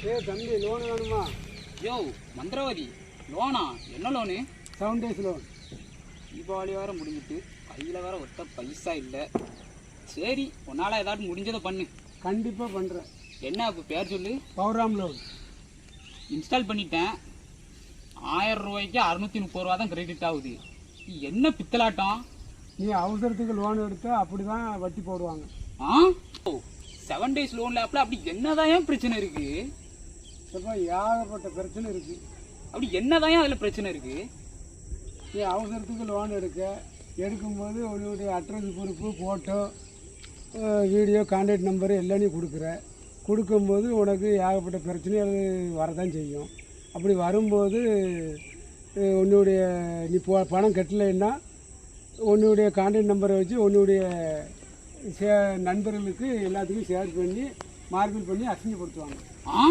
தம்பி லோன் வேணுமா? யோ மந்திரவாதி லோனா? என்ன லோனு? 7 days loan. தீபாவளி வேறு முடிஞ்சிட்டு கையில் வேறு ஒத்த பைசா இல்லை. சரி உன்னால் ஏதாட்டும் முடிஞ்சதை பண்ணு. கண்டிப்பாக பண்ணுறேன். என்ன இப்போ பேர் சொல்லு? பௌராம் லோன். இன்ஸ்டால் பண்ணிட்டேன். 1000 ரூபாய்க்கு 630 ரூபா தான் கிரெடிட் ஆகுது. என்ன பித்தலாட்டம்? நீ அவசரத்துக்கு லோன் எடுத்தால் அப்படி தான் வட்டி போடுவாங்க. ஆ 7 days லோனில் அப்படி என்னதான் ஏன் பிரச்சனை இருக்குது? இப்போ ஏகப்பட்ட பிரச்சனை இருக்குது. அப்படி என்னதான் ஏன் அதில் பிரச்சனை இருக்குது? நீ அவசரத்துக்கு லோன் எடுக்கும்போது உன்னுடைய address proof, photo, video, contact number எல்லாம் நீ கொடுக்கும்போது உனக்கு ஏகப்பட்ட பிரச்சனை அது வரதான் செய்யும். அப்படி வரும்போது உன்னுடைய நீ பணம் கட்டலைன்னா உன்னுடைய கான்டாக்ட் நம்பரை வச்சு உன்னுடைய நண்பர்களுக்கு எல்லாத்துக்கும் ஷேர் பண்ணி மார்பிள் பண்ணி அசிங்கப்படுத்துவாங்க. ஆ